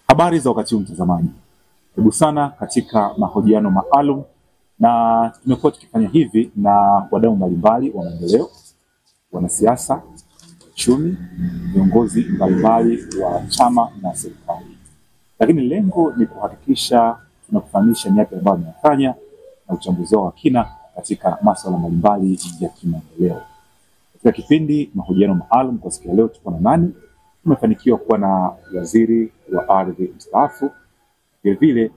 Habari za wakati huu mtazamaji. Karibu sana katika mahojiano maalum, na tumekuwa tukifanya hivi na wadau mbalimbali wa maendeleo, wanasiasa, uchumi, viongozi mbalimbali wa chama na serikali. Lakini lengo ni kuhakikisha tunakufahamisha ni yapi ambayo tunafanya na uchambuzi wa kina katika masuala mbalimbali ya kimaendeleo. Katika kipindi mahojiano maalum kwa siku ya leo tuko na nani? Tumefanikiwa kuwa na waziri wa ardhi mstaafu, vile vile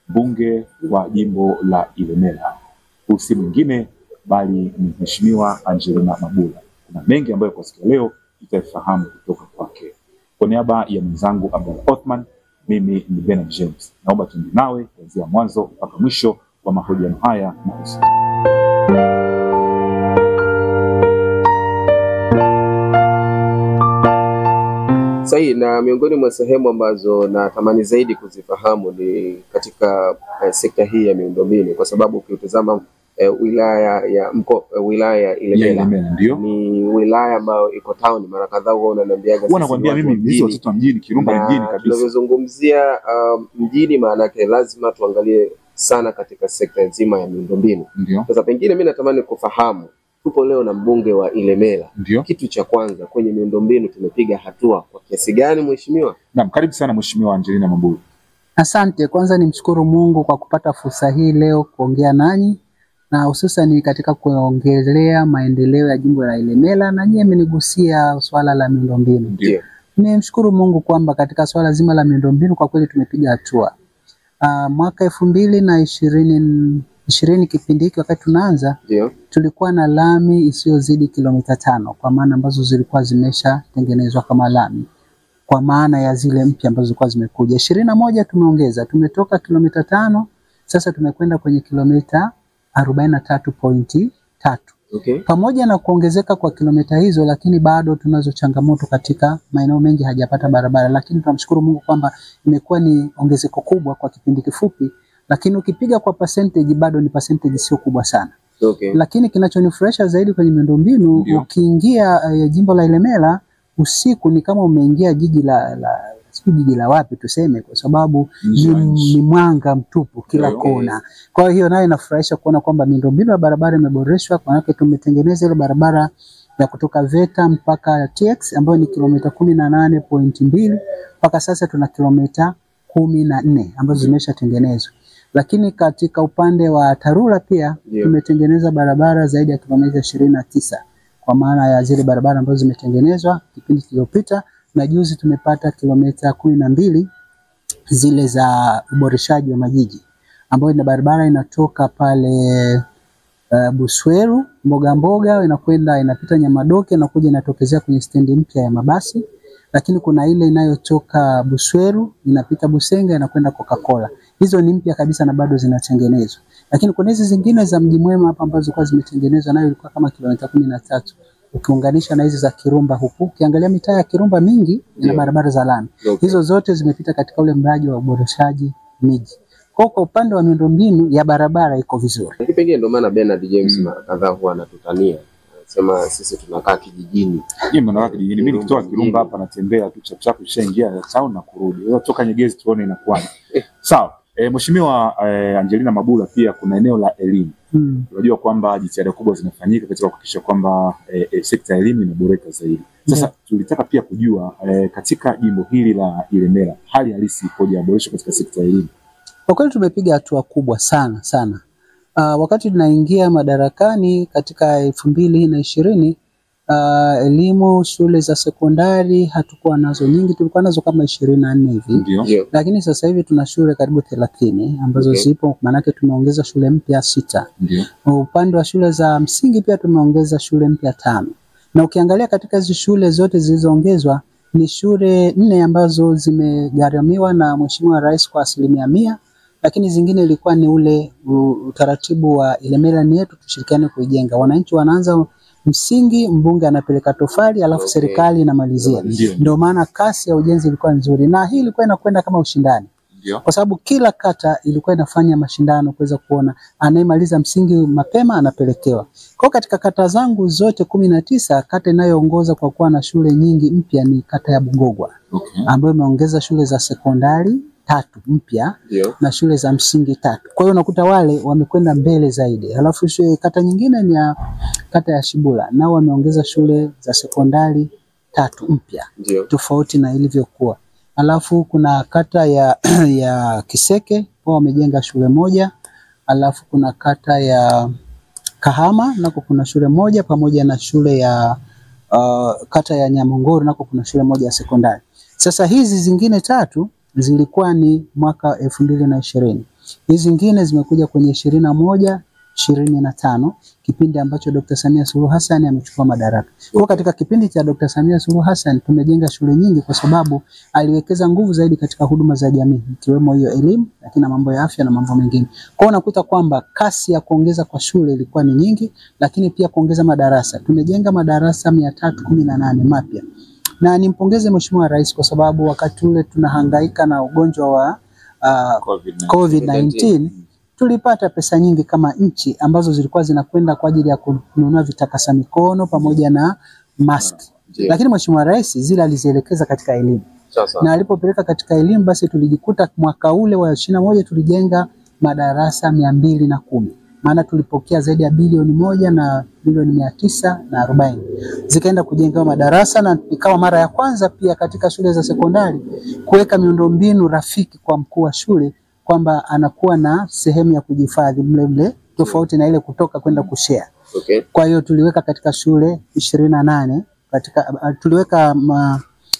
mbunge wa jimbo la Ilemela. Huyu si mwingine bali ni Mheshimiwa Angelina Mabula. Kuna mengi ambayo kwa siku ya leo tutafahamu kutoka kwake. Kwa niaba ya mwenzangu Abdul Othman, mimi ni Bernard James. Naomba tuende nawe kuanzia mwanzo mpaka mwisho wa mahojiano haya mahususi. Sahi, na miongoni mwa sehemu ambazo natamani zaidi kuzifahamu ni katika sekta hii ya miundombinu, kwa sababu ukitazama wilaya ya Ilemela ni wilaya ambayo iko town. Mara kadhaa huwa unaniambiaga wanakuambia mimi hizo watoto mjini, Kirumba mjini kabisa. Tunazungumzia mjini, maana yake lazima tuangalie sana katika sekta nzima ya miundombinu. Sasa pengine mimi natamani kufahamu, tupo leo na mbunge wa Ilemela. Kitu cha kwanza, kwenye miundombinu tumepiga hatua kwa kiasi gani mheshimiwa? Naam, karibu sana Mheshimiwa Angelina Mabula. Asante. Kwanza nimshukuru Mungu kwa kupata fursa hii leo kuongea nanyi, na hususan katika kuongelea maendeleo ya jimbo la Ilemela, na nyinyi mmenigusia swala la miundombinu. Nimshukuru Mungu kwamba katika swala zima la miundombinu kwa kweli tumepiga hatua. Mwaka 2020 kipindi hiki wakati tunaanza, tulikuwa na lami isiyozidi kilomita 5, kwa maana ambazo zilikuwa zimesha tengenezwa kama lami, kwa maana ya zile mpya ambazo zilikuwa zimekuja. 21 tumeongeza, tumetoka kilomita 5 sasa tumekwenda kwenye kilomita 43.3. Pamoja na kuongezeka kwa kilomita hizo, lakini bado tunazo changamoto katika maeneo mengi hajapata barabara, lakini tunamshukuru Mungu kwamba imekuwa ni ongezeko kubwa kwa kipindi kifupi, lakini ukipiga kwa percentage bado ni percentage sio kubwa sana. Lakini kinachonifurahisha zaidi kwenye miundombinu, ukiingia jimbo la Ilemela usiku ni kama umeingia jiji la wapi tuseme, kwa sababu ni mwanga mtupu kila kona. Kwa hiyo nayo inafurahisha kuona kwamba miundombinu ya barabara imeboreshwa. Kwa maana tumetengeneza ile barabara ya kutoka Veta mpaka TX ambayo ni kilomita 18.2, mpaka sasa tuna kilomita 14 ambazo zimeshatengenezwa. Lakini katika upande wa Tarura pia tumetengeneza barabara zaidi ya kilomita 29, kwa maana ya zile barabara ambazo zimetengenezwa kipindi kilichopita, na juzi tumepata kilomita 12 zile za uboreshaji wa majiji, ambayo ina barabara inatoka pale Busweru mboga inakwenda inapita Nyamadoke na kuja inatokezea kwenye stendi mpya ya mabasi. Lakini kuna ile inayotoka Busweru inapita Busenga inakwenda Coca-Cola. Hizo ni mpya kabisa na bado zinatengenezwa. Lakini kuna hizi zingine za Mji Mwema hapa ambazo kwa zimetengenezwa, nayo ilikuwa kama kilomita 13. Ukiunganisha na hizi za Kirumba huku, ukiangalia mitaa ya Kirumba mingi ina barabara za lami. Hizo zote zimepita katika ule mradi wa uboreshaji miji. Kwa upande wa miundombinu ya barabara iko vizuri. Kipengele ndio maana Bernard James mara kadhaa huwa anatutania. Sema sisi tunakaa kijijini. Mimi nakaa kijijini. Mimi nikitoka Kirumba hapa natembea tu chapu kishaingia town na kurudi. Leo toka Nyegezi tuone inakuwaje. Sawa. Mheshimiwa Angelina Mabula, pia kuna eneo la elimu. Unajua kwamba jitihada kubwa zinafanyika katika kuhakikisha kwamba sekta ya elimu inaboreka zaidi. Sasa tulitaka pia kujua katika jimbo hili la Ilemela hali halisi ikoje ya boresho katika sekta ya elimu? Kwa kweli tumepiga hatua kubwa sana. Wakati tunaingia madarakani katika 2020, elimu shule za sekondari hatukuwa nazo nyingi, tulikuwa nazo kama 24 hivi. Lakini sasa hivi tuna shule karibu 30 ambazo zipo, maana yake tumeongeza shule mpya 6. Upande wa shule za msingi pia tumeongeza shule mpya 5. Na ukiangalia katika hizo shule zote zilizoongezwa ni shule 4 ambazo zimegharamiwa na Mheshimiwa Rais kwa 100%. Lakini zingine ilikuwa ni ule utaratibu wa Ilemela ni yetu tushirikiane kuijenga. Wananchi wanaanza msingi, mbunge anapeleka tofali, alafu serikali inamalizia. Ndio maana kasi ya ujenzi ilikuwa nzuri, na hii ilikuwa inakwenda kama ushindani. kwa sababu kila kata ilikuwa inafanya mashindano kuweza kuona anayemaliza msingi mapema anapelekewa. Kwa katika kata zangu zote 19, kata inayoongoza kwa kuwa na shule nyingi mpya ni kata ya Bungogwa, ambayo imeongeza shule za sekondari 3 mpya na shule za msingi 3. Kwa hiyo unakuta wale wamekwenda mbele zaidi. Halafu kata nyingine ni ya kata ya Shibula, nao wameongeza shule za sekondari 3 mpya tofauti na ilivyokuwa. Alafu kuna kata ya Kiseke wao wamejenga shule moja. Alafu kuna kata ya Kahama nako kuna shule moja, pamoja na shule ya kata ya Nyamongoro nako kuna shule moja ya sekondari. Sasa hizi zingine 3 zilikuwa ni mwaka 2020. Hizi zingine zimekuja kwenye 21, 25, kipindi ambacho Dr. Samia Suluhu Hassan amechukua madaraka. Kwa katika kipindi cha Dr. Samia Suluhu Hassan tumejenga shule nyingi kwa sababu aliwekeza nguvu zaidi katika huduma za jamii, ikiwemo hiyo elimu, lakini na mambo ya afya na mambo mengine. Kwa unakuta kwamba kasi ya kuongeza kwa shule ilikuwa ni nyingi, lakini pia kuongeza madarasa. Tumejenga madarasa 318 mapya. Na nimpongeze Mheshimiwa Rais kwa sababu wakati ule tunahangaika na ugonjwa wa COVID-19 tulipata pesa nyingi kama nchi ambazo zilikuwa zinakwenda kwa ajili ya kununua vitakasa mikono pamoja na mask. Lakini Mheshimiwa Rais zile alizielekeza katika elimu. Na alipopeleka katika elimu, basi tulijikuta mwaka ule wa 21 tulijenga madarasa 210. Maana tulipokea zaidi ya bilioni 1 na bilioni 940 zikaenda kujenga madarasa, na ikawa mara ya kwanza pia katika shule za sekondari kuweka miundombinu rafiki kwa mkuu wa shule, kwamba anakuwa na sehemu ya kujihifadhi mle tofauti na ile kutoka kwenda kushare. Kwa hiyo tuliweka katika shule 28 tuliweka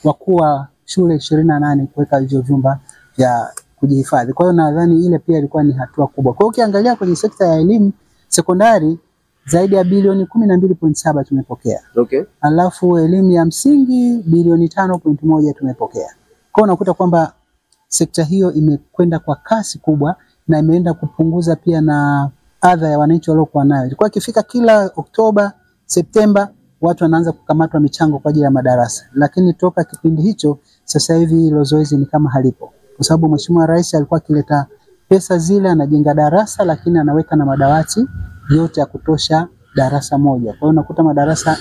wakuu wa shule 28 kuweka hivyo vyumba vya kujihifadhi. Kwa hiyo nadhani ile pia ilikuwa ni hatua kubwa. Kwa hiyo ukiangalia kwenye sekta ya elimu sekondari zaidi ya bilioni 12.7 tumepokea. Alafu elimu ya msingi bilioni 5.1 tumepokea. Kwa hiyo unakuta kwamba sekta hiyo imekwenda kwa kasi kubwa na imeenda kupunguza pia na adha ya wananchi waliokuwa nayo. Ilikuwa ikifika kila Oktoba, Septemba watu wanaanza kukamatwa michango kwa ajili ya madarasa. Lakini toka kipindi hicho sasa hivi hilo zoezi ni kama halipo. Kwa sababu Mheshimiwa Rais alikuwa akileta pesa zile anajenga darasa, lakini anaweka na madawati yote ya kutosha darasa moja. Kwa hiyo unakuta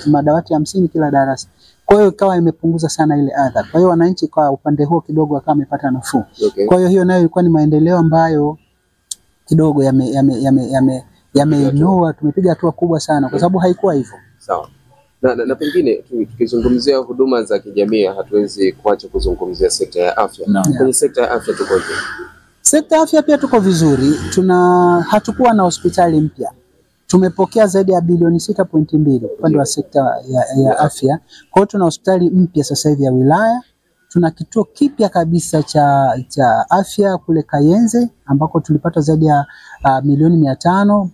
madawati 50 kila darasa. Kwa hiyo ikawa imepunguza sana ile adha. Kwa hiyo wananchi kwa upande huo kidogo wakawa wamepata nafuu. Kwa hiyo nayo ilikuwa ni maendeleo ambayo kidogo yameinua, tumepiga hatua kubwa sana kwa sababu haikuwa hivyo. Sawa. Na pengine tukizungumzia huduma za kijamii hatuwezi kuacha kuzungumzia sekta ya afya. Kwenye sekta ya afya tuko vipi? Sekta ya afya pia tuko vizuri. Hatukuwa na hospitali mpya. Tumepokea zaidi ya bilioni 6.2 upande wa sekta ya afya. Kwa hiyo tuna hospitali mpya sasa hivi ya wilaya. Tuna kituo kipya kabisa cha afya kule Kayenze ambako tulipata zaidi ya milioni 500.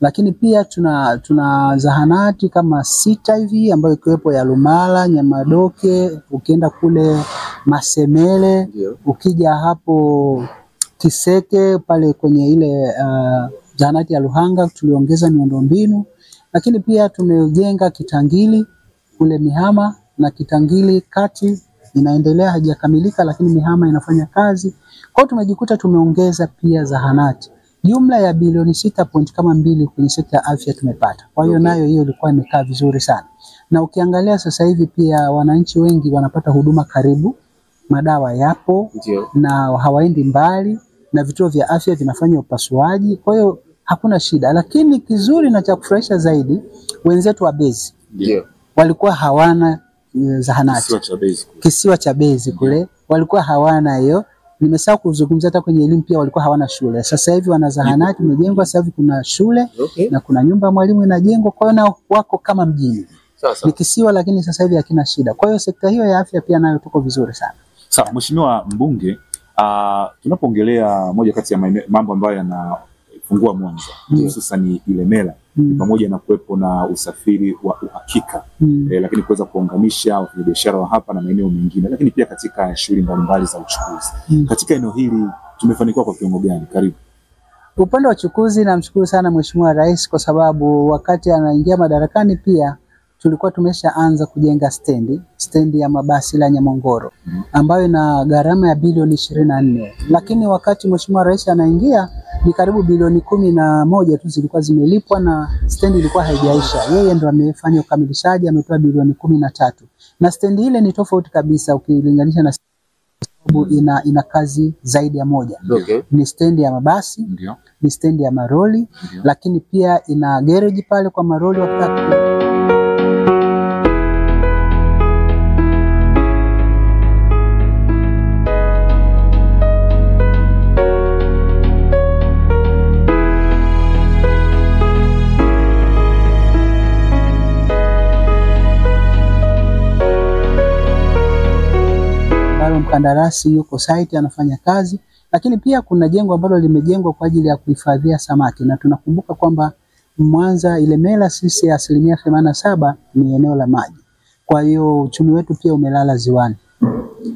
Lakini pia tuna zahanati kama 6 hivi ambayo ikiwepo ya Lumala, Nyamadoke, ukienda kule Masemele, ukija hapo Kiseke pale kwenye ile zahanati ya Luhanga tuliongeza miundombinu. Lakini pia tumejenga Kitangili kule Mihama, na Kitangili kati inaendelea hajakamilika, lakini Mihama inafanya kazi. Kwa hiyo tumejikuta tumeongeza pia zahanati. Jumla ya bilioni 6.2 kwenye sekta ya afya tumepata. Kwa hiyo nayo hiyo ilikuwa imekaa vizuri sana. Na ukiangalia sasa hivi pia wananchi wengi wanapata huduma karibu, madawa yapo na hawaendi mbali, na vituo vya afya vinafanya upasuaji. Kwa hiyo hakuna shida. Lakini kizuri na cha kufurahisha zaidi, wenzetu wa Bezi walikuwa hawana zahanati. Kisiwa cha Bezi kule walikuwa hawana hiyo. Nimesahau kuzungumza hata kwenye elimu pia walikuwa hawana shule. Sasa hivi wana zahanati imejengwa, sasa hivi kuna shule na kuna nyumba ya mwalimu inajengwa. Kwa hiyo wako kama mjini. Ni kisiwa lakini sasa hivi hakina shida. Kwa hiyo sekta hiyo ya afya pia nayo tuko vizuri sana. Sawa, Mheshimiwa Mbunge, tunapoongelea moja kati ya mambo ambayo yanafungua Mwanza hususan Ilemela pamoja na kuwepo na usafiri wa uhakika lakini kuweza kuunganisha wafanyabiashara wa hapa na maeneo mengine, lakini pia katika shughuli mbalimbali za uchukuzi. Katika eneo hili tumefanikiwa kwa kiwango gani? Karibu. Upande wa uchukuzi namshukuru sana Mheshimiwa Rais kwa sababu wakati anaingia madarakani pia tulikuwa tumeshaanza kujenga stendi ya mabasi la Nyamongoro ambayo ina gharama ya bilioni 24. Lakini wakati Mheshimiwa Rais anaingia ni karibu bilioni 11 tu zilikuwa zimelipwa na stendi ilikuwa haijaisha. Yeye ndo amefanya ukamilishaji, ametoa bilioni 13. Na stendi ile ni tofauti kabisa ukilinganisha na sababu ina kazi zaidi ya moja. Okay. Ni stendi ya mabasi, ni stendi ya maroli, lakini pia ina garage pale kwa maroli wakati mkandarasi yuko site anafanya kazi, lakini pia kuna jengo ambalo limejengwa kwa ajili ya kuhifadhia samaki, na tunakumbuka kwamba Mwanza Ilemela sisi 87% ni eneo la maji. Kwa hiyo uchumi wetu pia umelala ziwani.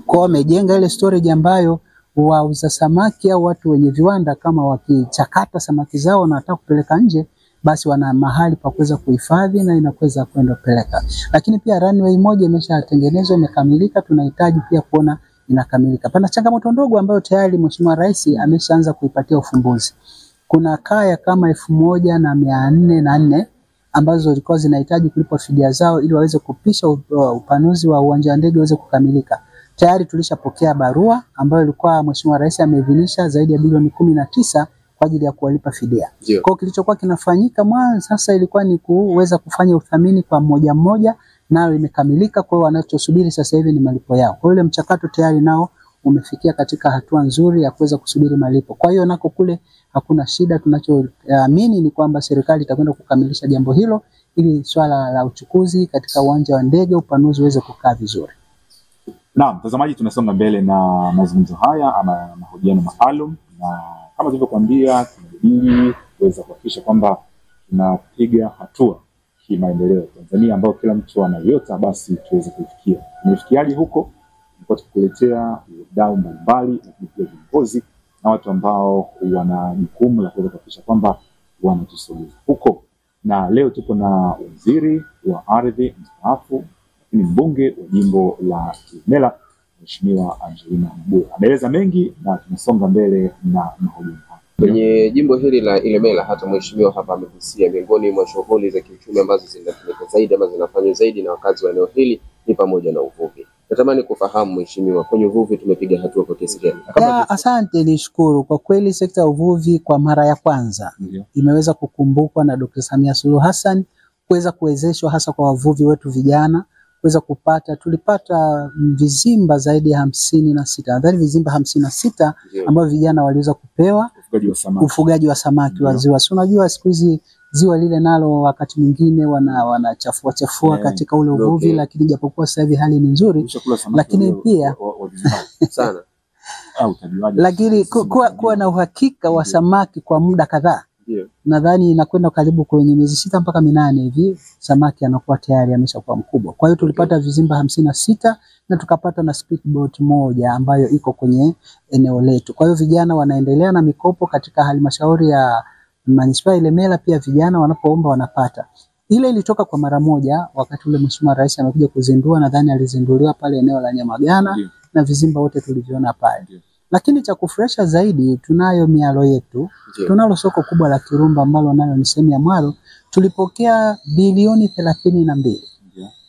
Kwa wamejenga ile storage ambayo wauza samaki au watu wenye viwanda kama wakichakata samaki zao na wanataka kupeleka nje, basi wana mahali pa kuweza kuhifadhi na inaweza kwenda kupeleka. Lakini pia runway moja imeshatengenezwa imekamilika, tunahitaji pia kuona inakamilika. Pana changamoto ndogo ambayo tayari Mheshimiwa Rais ameshaanza kuipatia ufumbuzi. Kuna kaya kama 1404 ambazo zilikuwa zinahitaji kulipwa fidia zao ili waweze kupisha upanuzi wa uwanja wa ndege uweze kukamilika. Tayari tulishapokea barua ambayo ilikuwa Mheshimiwa Rais ameidhinisha zaidi ya bilioni 19 kwa ajili ya kuwalipa fidia. Kwa kilichokuwa kinafanyika mwanzo sasa ilikuwa ni kuweza kufanya uthamini kwa mmoja mmoja, nao imekamilika. Kwa hiyo wanachosubiri sasa hivi ni malipo yao. Kwa ile mchakato tayari nao umefikia katika hatua nzuri ya kuweza kusubiri malipo. Kwa hiyo nako kule hakuna shida. Tunachoamini ni kwamba serikali itakwenda kukamilisha jambo hilo ili swala la uchukuzi katika uwanja wa ndege upanuzi uweze kukaa vizuri. Naam, mtazamaji, tunasonga mbele na mazungumzo haya ama mahojiano maalum, na kama tulivyokuambia tunabidi kuweza kuhakikisha kwamba tunapiga hatua kimaendeleo Tanzania ambayo kila mtu anaiota, basi tuweze kufikia. Tumefikiaje huko? Tulikuwa tukuletea wadau mbalimbali na viongozi na watu ambao wana jukumu la kuweza kuhakikisha kwamba wanatusogeza huko. Na leo tuko na waziri wa ardhi mstaafu ni mbunge wa jimbo la Ilemela, Mheshimiwa Angelina Mabula. Ameeleza mengi na tunasonga mbele na mahojiano haya. Kwenye jimbo hili la Ilemela, hata mheshimiwa hapa amegusia miongoni mwa shughuli za kiuchumi ambazo zinafanyika zaidi ama zinafanywa zaidi na wakazi wa eneo hili ni pamoja na uvuvi. Natamani kufahamu mheshimiwa, kwenye uvuvi tumepiga hatua kwa kiasi gani? Asante, nishukuru. Kwa kweli sekta ya uvuvi kwa mara ya kwanza imeweza kukumbukwa na Dr. Samia Suluhu Hassan kuweza kuwezeshwa hasa kwa wavuvi wetu vijana kuweza kupata. Tulipata vizimba zaidi ya 56, nadhani vizimba 56 ambao vijana waliweza kupewa ufugaji wa samaki wa ziwa. So unajua siku hizi ziwa lile nalo wakati mwingine wanachafua katika ule uvuvi, lakini japokuwa sasa hivi hali ni nzuri, lakini pia sana lakini kuwa na uhakika wa samaki kwa muda kadhaa. Nadhani inakwenda karibu kwenye miezi 6 mpaka 8 hivi samaki anakuwa tayari ameshakuwa mkubwa. Kwa hiyo tulipata vizimba 56 na tukapata na speedboat moja ambayo iko kwenye eneo letu. Kwa hiyo vijana wanaendelea na mikopo katika halmashauri ya Manispaa Ilemela, pia vijana wanapoomba wanapata. Ile ilitoka kwa mara moja wakati ule Mheshimiwa Rais amekuja kuzindua, nadhani alizinduliwa pale eneo la Nyamagana na vizimba wote tuliviona pale. Lakini cha kufresha zaidi tunayo mialo yetu. Tunalo soko kubwa la Kirumba ambalo nayo ni sehemu ya mwalo. Tulipokea bilioni 32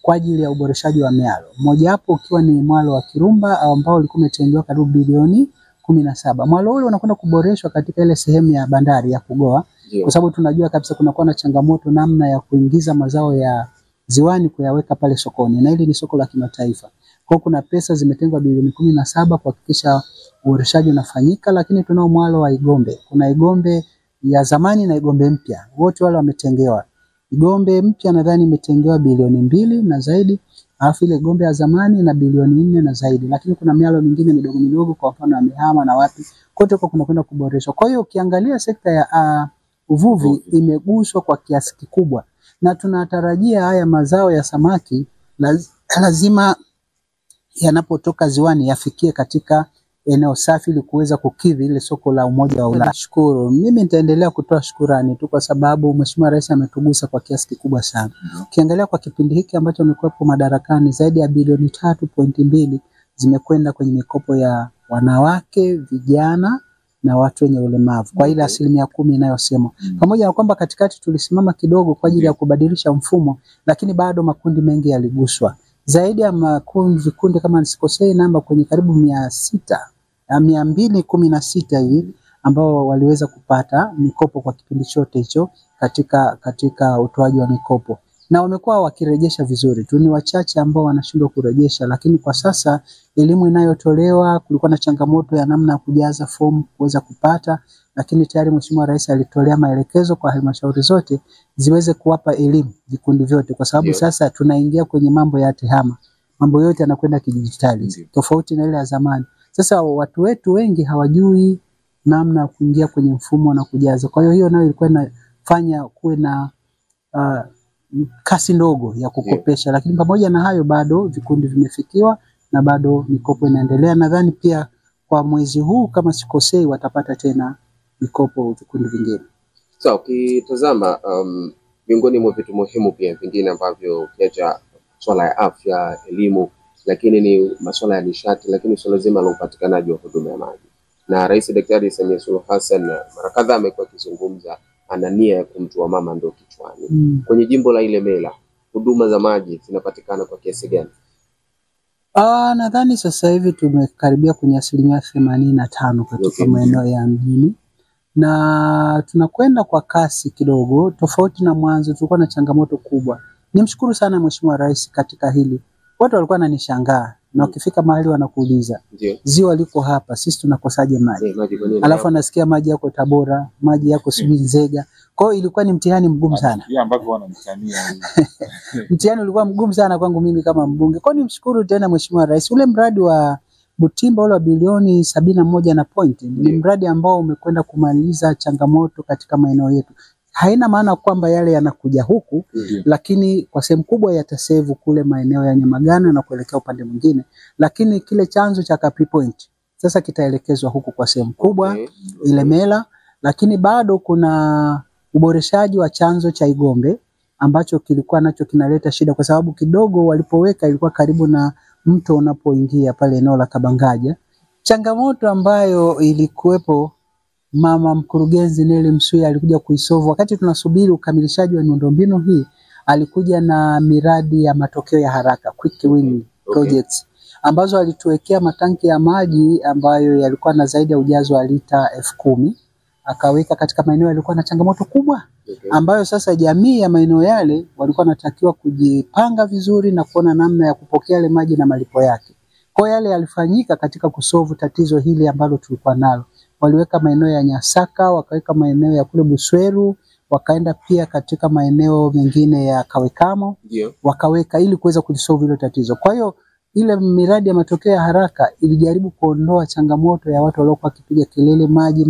kwa ajili ya uboreshaji wa mialo. Mmoja hapo ukiwa ni mwalo wa Kirumba ambao ulikuwa umetengewa karibu bilioni 17. Mwalo ule unakwenda kuboreshwa katika ile sehemu ya bandari ya Kugoa, kwa sababu tunajua kabisa kunakuwa na changamoto namna ya kuingiza mazao ya ziwani kuyaweka pale sokoni, na hili ni soko la kimataifa. Kwa kuna pesa zimetengwa bilioni 17 kuhakikisha uboreshaji unafanyika. Lakini tunao mwalo wa Igombe. Kuna Igombe ya zamani na Igombe mpya. Wote wale wametengewa. Igombe mpya nadhani imetengewa bilioni 2 na zaidi, alafu ile Igombe ya zamani na bilioni 4 na zaidi. Lakini kuna mialo mingine midogo midogo kwa mfano ya Mihama na wapi. Kote huko kuna kwenda kuboreshwa. Kwa hiyo ukiangalia sekta ya uvuvi imeguswa kwa kiasi kikubwa, na tunatarajia haya mazao ya samaki lazima yanapotoka ziwani yafikie katika eneo safi ili kuweza kukidhi ile soko la Umoja wa Ulaya. Nashukuru. Mimi nitaendelea kutoa shukrani tu kwa sababu Mheshimiwa Rais ametugusa kwa kiasi kikubwa sana. Ukiangalia kwa kipindi hiki ambacho amekuwepo madarakani, zaidi ya bilioni 3.2 zimekwenda kwenye mikopo ya wanawake, vijana na watu wenye ulemavu kwa ile 10% inayosema. Pamoja na kwamba katikati tulisimama kidogo kwa ajili ya kubadilisha mfumo, lakini bado makundi mengi yaliguswa. Zaidi ya vikundi kama nisikosei namba kwenye karibu 216 hivi ambao waliweza kupata mikopo kwa kipindi chote hicho katika utoaji wa mikopo. Na wamekuwa wakirejesha vizuri tu, ni wachache ambao wanashindwa kurejesha, lakini kwa sasa elimu inayotolewa, kulikuwa na changamoto ya namna ya kujaza fomu kuweza kupata, lakini tayari Mheshimiwa Rais alitolea maelekezo kwa halmashauri zote ziweze kuwapa elimu vikundi vyote, kwa sababu sasa tunaingia kwenye mambo ya tehama. Mambo yote yanakwenda kidijitali tofauti na ile ya zamani. Sasa watu wetu wengi hawajui namna ya kuingia kwenye mfumo na kujaza. Kwa hiyo nayo ilikuwa inafanya kuwe na kasi ndogo ya kukopesha, lakini pamoja na hayo bado vikundi vimefikiwa na bado mikopo inaendelea. Nadhani pia kwa mwezi huu kama sikosei watapata tena mikopo vikundi vingine. So ukitazama miongoni mwa vitu muhimu pia vingine ambavyo ukiacha swala ya afya, elimu, lakini ni masuala ya nishati, lakini swala zima la upatikanaji wa huduma ya maji. Na Rais Daktari Samia Suluhu Hassan mara kadhaa amekuwa akizungumza ana nia ya kumtua mama ndo kichwani. Kwenye jimbo la Ilemela huduma za maji zinapatikana kwa kiasi gani? Nadhani sasa hivi tumekaribia kwenye 85% katika maeneo ya mjini. Na tunakwenda kwa kasi kidogo, tofauti na mwanzo tulikuwa na changamoto kubwa. Nimshukuru sana Mheshimiwa Rais katika hili. Watu walikuwa wananishangaa na ukifika mahali wanakuuliza, ziwa liko hapa, sisi tunakosaje maji? Alafu anasikia maji yako Tabora, maji yako sijui Nzega. Kwa hiyo ilikuwa ni mtihani mgumu sana. Ambavyo wanamtania. Mtihani ulikuwa mgumu sana kwangu mimi kama mbunge. Kwa hiyo nimshukuru tena Mheshimiwa Rais. Ule mradi wa Butimba ule wa bilioni 71 na point ni mradi ambao umekwenda kumaliza changamoto katika maeneo yetu. Haina maana kwamba yale yanakuja huku, lakini kwa sehemu kubwa yatasevu kule maeneo ya Nyamagana na kuelekea upande mwingine, lakini kile chanzo cha Capri Point sasa kitaelekezwa huku kwa sehemu kubwa Ilemela, lakini bado kuna uboreshaji wa chanzo cha Igombe ambacho kilikuwa nacho kinaleta shida kwa sababu kidogo walipoweka ilikuwa karibu na mto unapoingia pale eneo la Kabangaja. Changamoto ambayo ilikuwepo mama mkurugenzi Neli Msuya alikuja kuisolve wakati tunasubiri ukamilishaji wa miundombinu hii. Alikuja na miradi ya matokeo ya haraka, quick win projects, ambazo alituwekea matanki ya maji ambayo yalikuwa na zaidi ya ujazo wa lita 10,000. Akaweka katika maeneo yalikuwa na changamoto kubwa, ambayo sasa jamii ya maeneo yale walikuwa natakiwa kujipanga vizuri na kuona namna ya kupokea ile maji na malipo yake. Kwa yale yalifanyika katika kusolve tatizo hili ambalo tulikuwa nalo. Waliweka maeneo ya Nyasaka, wakaweka maeneo ya kule Busweru, wakaenda pia katika maeneo mengine ya Kawekamo, wakaweka ili kuweza kulisolve hilo tatizo. Kwa hiyo ile miradi ya matokeo ya haraka ilijaribu kuondoa changamoto ya watu waliokuwa wakipiga kelele maji.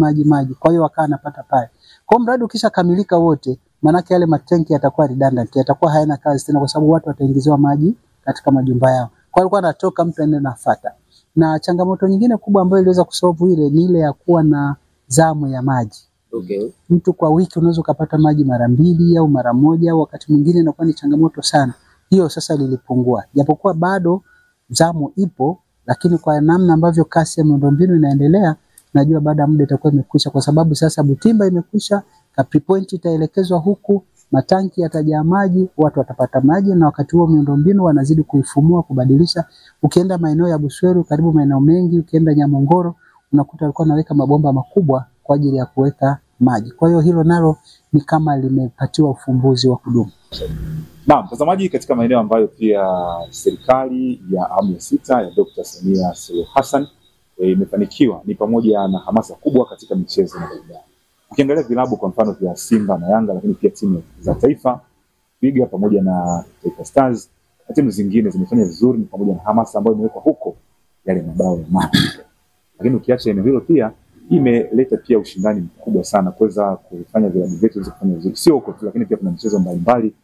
Kwa hiyo wakawa napata pale. Kwa mradi ukisha kamilika wote, manake yale matanki yatakuwa redundant, yatakuwa hayana kazi tena kwa sababu watu wataingiziwa maji katika majumba yao. Kwa hiyo alikuwa anatoka mtu anaenda nafuata. Na changamoto nyingine kubwa ambayo iliweza kusolve ile ni ile ya kuwa na zamu ya maji. Mtu kwa wiki unaweza kupata maji mara 2 au mara 1 au wakati mwingine inakuwa ni changamoto sana. Hiyo sasa lilipungua. Japokuwa bado zamu ipo, lakini kwa namna ambavyo kasi ya miundombinu inaendelea, najua baada ya muda itakuwa imekwisha kwa sababu sasa Butimba imekwisha, Capri Point itaelekezwa huku, matanki yatajaa maji, watu watapata maji na wakati huo miundombinu wanazidi kuifumua kubadilisha. Ukienda maeneo ya Busweru karibu maeneo mengi, ukienda Nyamongoro unakuta walikuwa wanaweka mabomba makubwa kwa ajili ya kuweka maji. Kwa hiyo hilo nalo ni kama limepatiwa ufumbuzi wa kudumu. Naam, mtazamaji, katika maeneo ambayo pia serikali ya awamu ya 6 ya Dr. Samia Suluhu Hassan imefanikiwa ni pamoja na hamasa kubwa katika michezo na burudani. Ukiangalia vilabu kwa mfano vya Simba na Yanga, lakini pia timu za taifa Twiga pamoja na Taifa Stars na timu zingine zimefanya vizuri, ni pamoja na hamasa ambayo imewekwa huko yale mabao ya maji. Lakini ukiacha eneo hilo pia imeleta pia ushindani mkubwa sana kuweza kufanya vilabu vyetu kufanya vizuri. Sio huko tu, lakini pia kuna michezo mbalimbali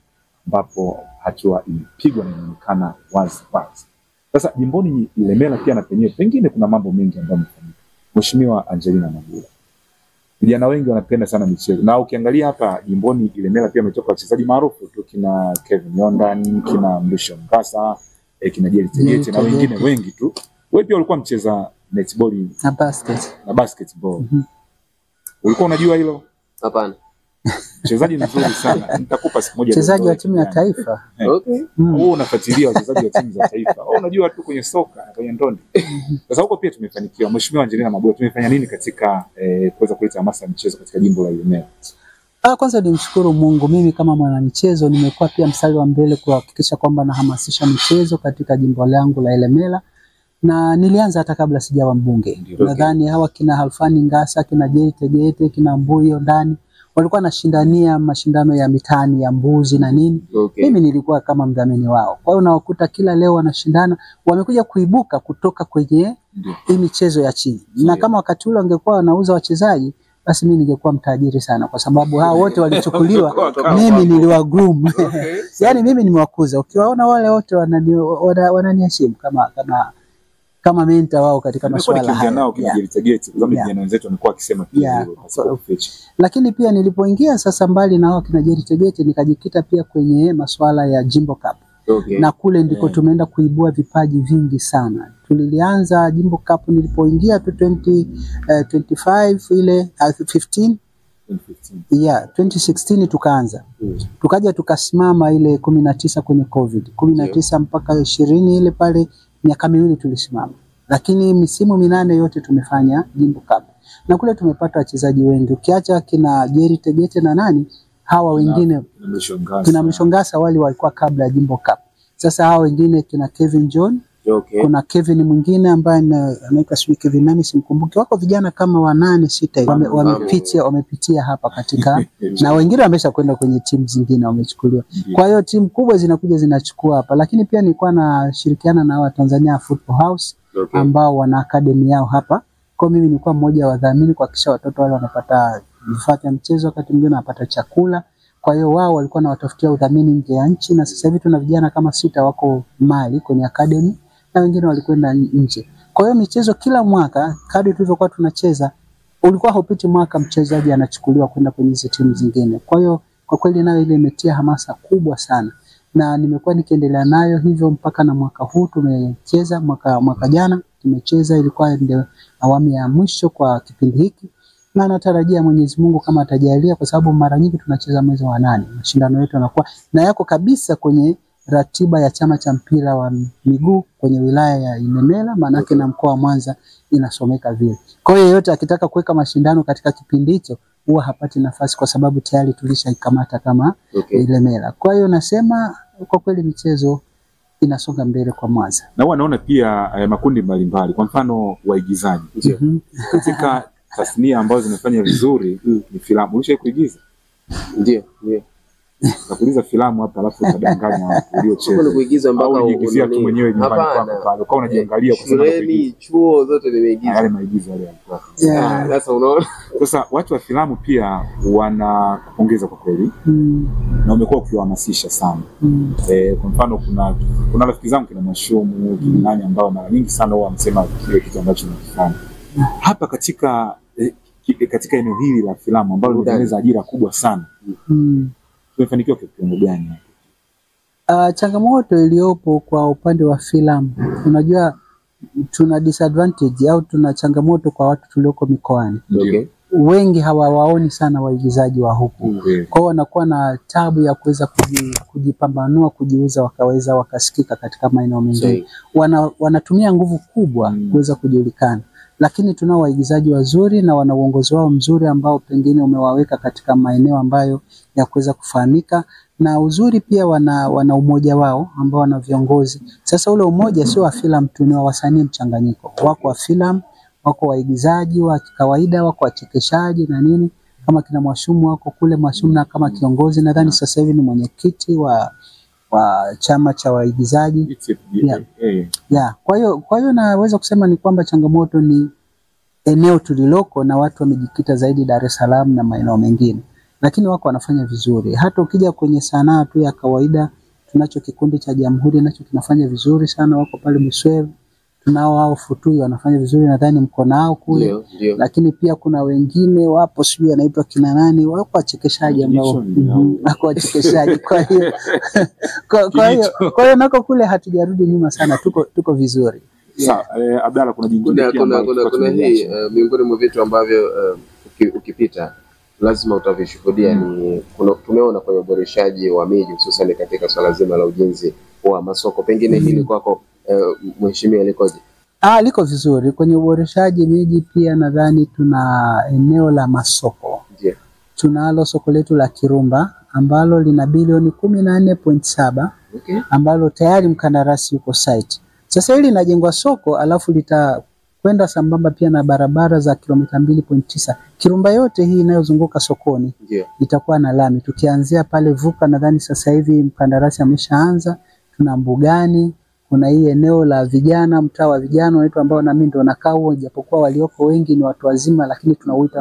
ambapo hatua imepigwa na inaonekana wazi wazi. Sasa jimboni Ilemela pia na penyewe pengine kuna mambo mengi ambayo yamefanyika. Mheshimiwa Angelina Mabula, vijana wengi wanapenda sana michezo, na ukiangalia hapa jimboni Ilemela pia ametoka wachezaji maarufu tu, kina Kevin Yondan, kina Mrisho Mkasa, kina Jerry Tegete na wengine wengi tu. Wewe pia ulikuwa mcheza netball na basketball. Ulikuwa unajua hilo? Hapana. Mchezaji mzuri sana. Nitakupa siku moja. Mchezaji wa timu ya taifa. Okay. Wewe unafuatilia wachezaji wa timu za taifa. Wewe unajua tu kwenye soka na kwenye ndondi. Sasa huko pia tumefanikiwa. Mheshimiwa Angelina Mabula, tumefanya nini katika kuweza kuleta hamasa ya michezo katika jimbo la Ilemela? Kwanza nimshukuru Mungu, mimi kama mwanamichezo nimekuwa pia mstari wa mbele kuhakikisha kwamba nahamasisha michezo katika jimbo langu la Ilemela. Na nilianza hata kabla sijawa mbunge. Nadhani hawa kina Halfani Ngasa, kina Jerry Tegete, kina Mbuyo ndani walikuwa wanashindania mashindano ya mitani ya mbuzi na nini. Mimi nilikuwa kama mdhamini wao. Kwa hiyo unawakuta kila leo wanashindana, wamekuja kuibuka kutoka kwenye hii michezo ya chini. Na kama wakati ule wangekuwa wanauza wachezaji, basi mimi ningekuwa mtajiri sana, kwa sababu hao wote walichukuliwa, mimi niliwagroom. Yaani mimi nimewakuza. Ukiwaona wale wote wananiheshimu kama mentor wao katika masuala haya. Nao Jerry Tegete, kwa sababu vijana wenzetu wamekuwa wakisema pia lakini pia nilipoingia sasa mbali na hao kina Jerry Tegete, nikajikita pia kwenye masuala ya Jimbo Cup. Na kule ndiko tumeenda kuibua vipaji vingi sana. Tulianza Jimbo Cup nilipoingia 2025 ile 15 2016 tukaanza. Tukaja tukasimama ile 19 kwenye COVID. 19 mpaka 20 ile pale miaka miwili tulisimama. Lakini misimu 8 yote tumefanya Jimbo Cup. Na kule tumepata wachezaji wengi. Ukiacha kina Jerry Tegete na nani, hawa wengine kina Mshongasa wale walikuwa kabla ya Jimbo Cup. Sasa hawa wengine kina Kevin John, kuna Kevin mwingine ambaye anaitwa Kevin nani simkumbuki. Wako vijana kama 8-6 wamepitia hapa katika na wengine wamesha kwenda kwenye timu zingine wamechukuliwa. Kwa hiyo timu kubwa zinakuja zinachukua hapa, lakini pia nilikuwa nashirikiana na wa Tanzania Football House ambao wana academy yao hapa. Kwa mimi nilikuwa mmoja wa wadhamini kuhakikisha watoto wale wanapata vifaa vya mchezo, wakati mwingine wanapata chakula. Kwa hiyo wao walikuwa wanawatafutia udhamini nje ya nchi, na sasa hivi tuna vijana kama 6 wako Mali kwenye academy na wengine walikwenda nje. Kwa hiyo michezo kila mwaka kadri tulivyokuwa tunacheza, ulikuwa haupiti mwaka mchezaji anachukuliwa kwenda kwenye hizo timu zingine. Kwa hiyo kwa kweli nayo ile imetia hamasa kubwa sana, na nimekuwa nikiendelea nayo hivyo mpaka na mwaka huu tumecheza. Mwaka jana tumecheza, ilikuwa ndio awamu ya mwisho kwa kipindi hiki, na natarajia Mwenyezi Mungu kama atajalia, kwa sababu mara nyingi tunacheza mwezi wa 8. Mashindano yetu yanakuwa na yako kabisa kwenye ratiba ya chama cha mpira wa miguu kwenye wilaya ya Ilemela, manake na mkoa wa Mwanza inasomeka vile. Kwa hiyo yote akitaka kuweka mashindano katika kipindi hicho huwa hapati nafasi, kwa sababu tayari tulishaikamata kama Ilemela. Kwa hiyo nasema kwa kweli michezo inasonga mbele kwa Mwanza. Na huwa naona pia makundi mbalimbali, kwa mfano waigizaji. Katika tasnia ambazo zinafanya vizuri ni filamu. Ulishawahi kuigiza? Ndio. Nakuuliza filamu hapa alafu utadanganya watu uliocheza. Kuna kuigiza mpaka unaigizia tu mwenyewe nyumbani kwako pale. Kwa unajiangalia kwa sababu shuleni, chuo zote nimeigiza. Yale maigizo yale yalikuwa. Sasa unaona. Sasa watu wa filamu pia wanakupongeza kwa kweli. Na umekuwa ukiwahamasisha sana. Kwa mfano kuna rafiki zangu kina Mashumu, kina nani ambao mara nyingi sana wao wanasema kile kitu ambacho nakifanya. Hapa katika eneo hili la filamu ambalo linatengeneza ajira kubwa sana. Tumefanikiwa kwa kiwango gani? Changamoto iliyopo kwa upande wa filamu, unajua tuna disadvantage au tuna changamoto kwa watu tulioko mikoani. Wengi hawawaoni sana waigizaji wa huku. Kwa hiyo wanakuwa na tabu ya kuweza kujipambanua, kujiuza, wakaweza wakasikika katika maeneo mengine. Wanatumia nguvu kubwa kuweza kujulikana. Lakini tunao waigizaji wazuri na wana uongozi wao mzuri ambao pengine umewaweka katika maeneo ambayo ya kuweza kufahamika, na uzuri pia wana umoja wao ambao wana viongozi. Sasa ule umoja sio wa filamu tu, ni wa wasanii mchanganyiko. Wako wa filamu, wako waigizaji wa kawaida, wako wachekeshaji na nini. Kama kina Mwashumu wako kule, Mwashumu na kama kiongozi nadhani sasa hivi ni mwenyekiti wa chama cha waigizaji. Kwa hiyo naweza kusema ni kwamba changamoto ni eneo tuliloko, na watu wamejikita zaidi Dar es Salaam na maeneo mengine, lakini wako wanafanya vizuri. Hata ukija kwenye sanaa tu ya kawaida, tunacho kikundi cha Jamhuri nacho kinafanya vizuri sana, wako pale Busweru. tunao hao Futui wanafanya vizuri, nadhani mko nao kule. Ndio. Lakini pia kuna wengine wapo, sijui anaitwa kina nani, wako wachekeshaji ambao wako wachekeshaji. Kwa hiyo nako kule hatujarudi nyuma sana, tuko vizuri. Sawa, Abdalla, kuna jingine pia kuna hii miongoni mwa vitu ambavyo ukipita lazima utavishuhudia ni tumeona kwenye uboreshaji wa miji, hususan katika swala zima la ujenzi wa masoko. Pengine hili kwako mheshimiwa likoje? Liko vizuri kwenye uboreshaji miji. Pia nadhani tuna eneo la masoko. Ndio. Tunalo soko letu la Kirumba ambalo lina bilioni 14.7, ambalo tayari mkandarasi yuko site. Sasa hili linajengwa soko, alafu litakwenda sambamba pia na barabara za kilomita 2.9. Kirumba yote hii inayozunguka sokoni itakuwa na lami. Tukianzia pale Vuka, nadhani sasa hivi mkandarasi ameshaanza. Tuna Mbugani, kuna hii eneo la vijana, mtaa wa vijana unaitwa, ambao na mimi ndo nakaa huo, japokuwa walioko wengi ni watu wazima, lakini tunauita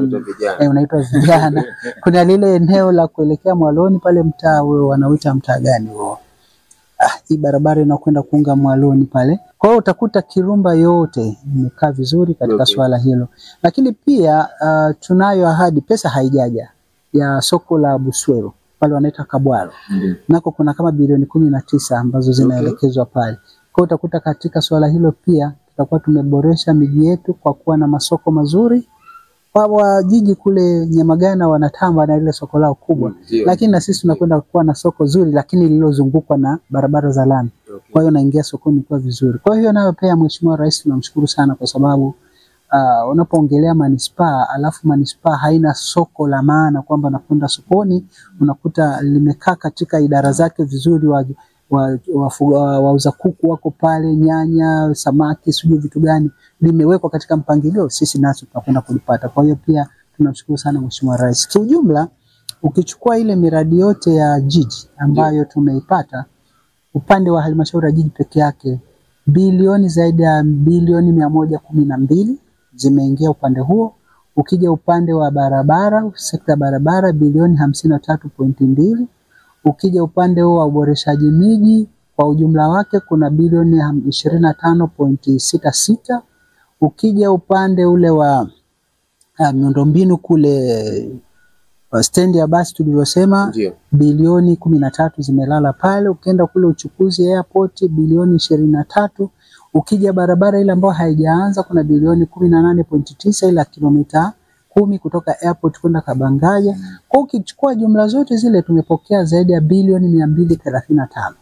unaitwa vijana. Kuna lile eneo la kuelekea Mwaloni pale, mtaa huo wanauita mtaa gani huo? Hii barabara inakwenda kuunga Mwaloni pale. Kwa hiyo utakuta Kirumba yote imekaa vizuri katika swala hilo. Lakini pia tunayo ahadi, pesa haijaja, ya soko la Buswero pale wanaita Kabwalo. Nako kuna kama bilioni 19 ambazo zinaelekezwa pale. Kwa hiyo utakuta katika swala hilo pia tutakuwa tumeboresha miji yetu kwa kuwa na masoko mazuri. Kwa jiji kule Nyamagana wanatamba na ile soko lao kubwa. Lakini na sisi tunakwenda kuwa na soko zuri, lakini lililozungukwa na barabara za lami. Kwa hiyo naingia sokoni kwa vizuri. Kwa hiyo nayo pia Mheshimiwa Rais tunamshukuru sana, kwa sababu unapoongelea manispaa alafu manispaa haina soko la maana, kwamba nakwenda sokoni unakuta limekaa katika idara zake vizuri, wauza kuku wako pale, nyanya, samaki, sijui vitu gani limewekwa katika mpangilio, sisi nacho tunakwenda kulipata. Kwa hiyo pia tunamshukuru sana Mheshimiwa Rais. Kiujumla ukichukua ile miradi yote ya jiji ambayo tumeipata, upande wa halmashauri ya jiji peke yake bilioni zaidi ya bilioni 112 zimeingia upande huo. Ukija upande wa barabara, sekta barabara bilioni 53.2. Ukija upande wa uboreshaji miji kwa ujumla wake kuna bilioni 25.66. Ukija upande ule wa miundombinu kule stendi ya basi tulivyosema, bilioni 13 zimelala pale. Ukienda kule uchukuzi airport bilioni 23. Ukija barabara ile ambayo haijaanza kuna bilioni 18.9, ila kilomita 10 kutoka airport kwenda Kabangaya. Kwa ukichukua jumla zote zile tumepokea zaidi ya bilioni 235.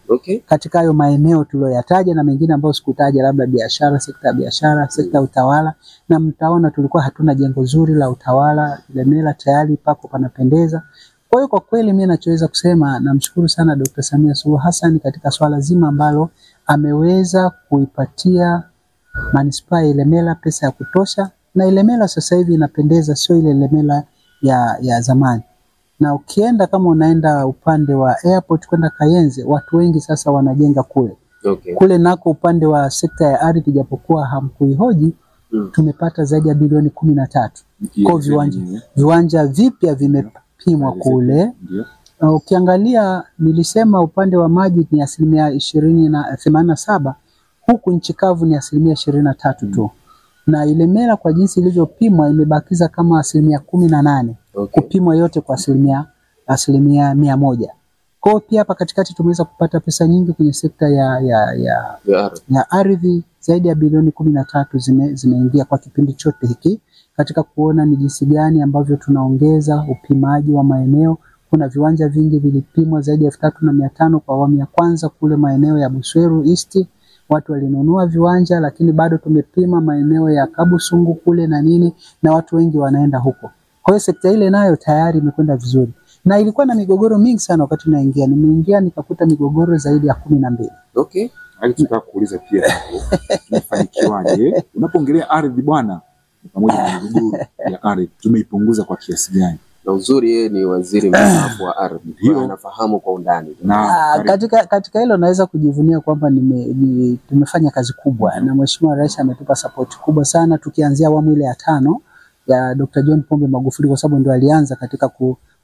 Katika hayo maeneo tuliyoyataja na mengine ambayo sikutaja, labda biashara, sekta ya biashara, sekta ya utawala, na mtaona tulikuwa hatuna jengo zuri la utawala, Ilemela tayari pako panapendeza. Kwa hiyo kwa kweli mimi ninachoweza kusema, namshukuru sana Dr. Samia Suluhu Hassan katika swala zima ambalo ameweza kuipatia manispaa Ilemela pesa ya kutosha, na Ilemela sasa hivi inapendeza, sio ile Ilemela ya zamani. Na ukienda kama unaenda upande wa airport kwenda Kayenze, watu wengi sasa wanajenga kule. Kule nako upande wa sekta ya ardhi, japokuwa hamkuihoji, tumepata zaidi ya bilioni 13. Kwa viwanja vipya vimepimwa kule. Ukiangalia nilisema upande wa maji ni 87%, huku nchi kavu ni 23% tu. Na Ilemela kwa jinsi ilivyopimwa imebakiza kama 18%. Kupimwa yote kwa 100%. Kwa hiyo pia hapa katikati tumeweza kupata pesa nyingi kwenye sekta ya ardhi, zaidi ya bilioni 13 zimeingia kwa kipindi chote hiki, katika kuona ni jinsi gani ambavyo tunaongeza upimaji wa maeneo. Kuna viwanja vingi vilipimwa zaidi ya 3500 kwa awamu ya kwanza kule maeneo ya Busweru East. Watu walinunua viwanja, lakini bado tumepima maeneo ya Kabusungu kule na nini, na watu wengi wanaenda huko. Kwa hiyo sekta ile nayo tayari imekwenda vizuri. Na ilikuwa na migogoro mingi sana wakati naingia. Nimeingia nikakuta migogoro zaidi ya 12. Alitaka kuuliza pia hapo tumefanikiwaje? Unapoongelea ardhi bwana, pamoja na migogoro ya ardhi tumeipunguza kwa kiasi gani? Na uzuri yeye ni waziri mstaafu wa ardhi, anafahamu kwa undani. Katika hilo naweza kujivunia kwamba tumefanya kazi kubwa, na Mheshimiwa Rais ametupa support kubwa sana, tukianzia awamu ile ya 5 ya Dr. John Pombe Magufuli, kwa sababu ndio alianza katika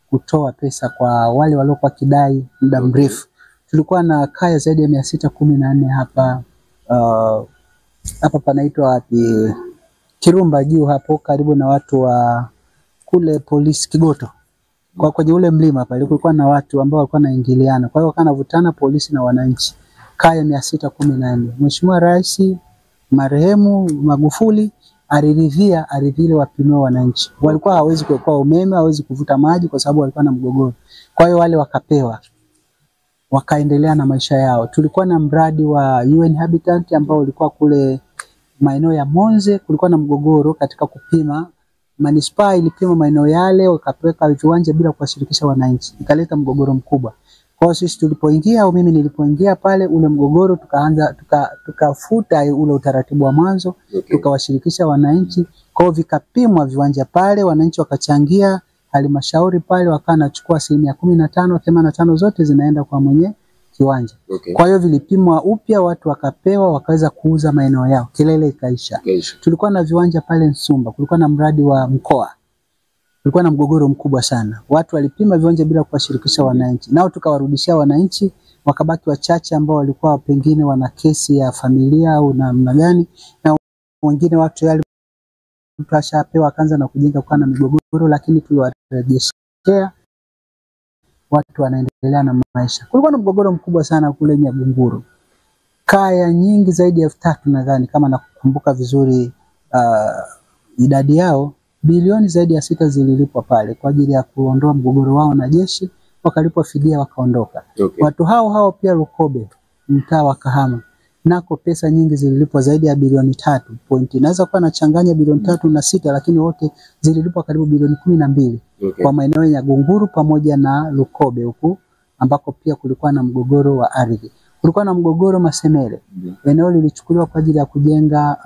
kutoa pesa kwa wale waliokuwa kidai muda mrefu. Tulikuwa na kaya zaidi ya 614 hapa hapa panaitwa wapi, Kirumba juu hapo karibu na watu wa kule polisi Kigoto. Kwa kwenye ule mlima pale kulikuwa na watu ambao walikuwa naingiliana. Kwa hiyo wakanavutana polisi na wananchi. Kaya 614. Mheshimiwa Rais marehemu Magufuli aliridhia ardhi ile wapimiwe wananchi. Walikuwa hawezi kuokoa umeme, hawezi kuvuta maji kwa sababu walikuwa na mgogoro. Kwa hiyo wale wakapewa. Wakaendelea na maisha yao. Tulikuwa na mradi wa UN Habitat ambao ulikuwa kule maeneo ya Monze, kulikuwa na mgogoro katika kupima. Manispaa ilipima maeneo yale, wakapeleka viwanja bila kuwashirikisha wananchi. Ikaleta mgogoro mkubwa. Kwa hiyo sisi tulipoingia au mimi nilipoingia pale, ule mgogoro tukafuta ule utaratibu wa mwanzo, tukawashirikisha wananchi. Kwa hiyo vikapimwa viwanja pale, wananchi wakachangia, halmashauri pale wakawa nachukua 15%, 85 zote zinaenda kwa mwenye kiwanja. Kwa hiyo vilipimwa upya, watu wakapewa, wakaweza kuuza maeneo yao. Kelele ikaisha. Tulikuwa na viwanja pale Nsumba, kulikuwa na mradi wa mkoa. Kulikuwa na mgogoro mkubwa sana. Watu walipima viwanja bila kuwashirikisha wananchi. Nao tukawarudishia wananchi, wakabaki wachache ambao walikuwa pengine wana kesi ya familia au namna gani, na wengine watu yale mtu ashapewa akaanza na kujenga kwa na migogoro, lakini tuliwarejeshea, watu wanaendelea na maisha. Kulikuwa na mgogoro mkubwa sana kule Nyagunguru. Kaya nyingi zaidi ya 3000 nadhani kama nakumbuka vizuri idadi yao, bilioni zaidi ya 6 zililipwa pale kwa ajili ya kuondoa mgogoro wao na jeshi, wakalipwa fidia wakaondoka. Watu hao pia Lukobe, mtaa wa Kahama, nako pesa nyingi zililipwa zaidi ya bilioni 3 point. Naweza kuwa nachanganya bilioni 3 na 6, lakini wote zililipwa karibu bilioni 12 kwa maeneo ya Nyagunguru pamoja na Lukobe huku ambako pia kulikuwa na mgogoro wa ardhi. Kulikuwa na mgogoro Masemele. Eneo lilichukuliwa kwa ajili ya kujenga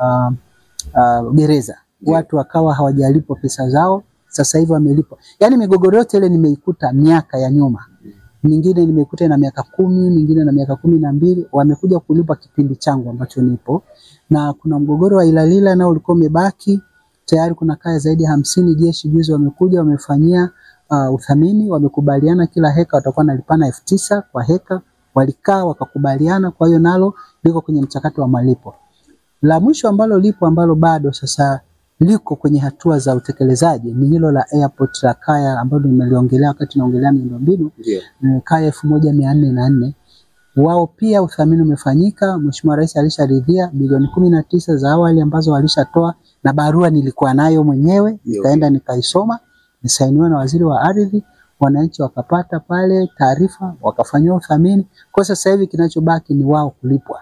gereza. Watu wakawa hawajalipwa pesa zao, sasa hivi wamelipwa. Yaani migogoro yote ile nimeikuta miaka ya nyuma. Mingine nimeikuta na miaka 10, mingine na miaka 12, wamekuja kulipa kipindi changu ambacho nipo. Na kuna mgogoro wa Ilalila nao ulikuwa umebaki. Tayari kuna kaya zaidi ya 50 jeshi juzi wamekuja wamefanyia uthamini, wamekubaliana kila heka watakuwa nalipana 9,000 kwa heka, walikaa wakakubaliana, kwa hiyo nalo liko kwenye mchakato wa malipo. La mwisho ambalo lipo ambalo bado sasa liko kwenye hatua za utekelezaji ni hilo la airport la kaya ambalo nimeliongelea wakati naongelea miundombinu. Kaya 1404. Wao pia uthamini umefanyika, Mheshimiwa Rais alisharidhia bilioni 19 za awali ambazo walishatoa, na barua nilikuwa nayo mwenyewe, nikaenda nikaisoma, nisainiwa na waziri wa ardhi, wananchi wakapata pale taarifa, wakafanywa uthamini. Kwa sasa hivi kinachobaki ni wao kulipwa.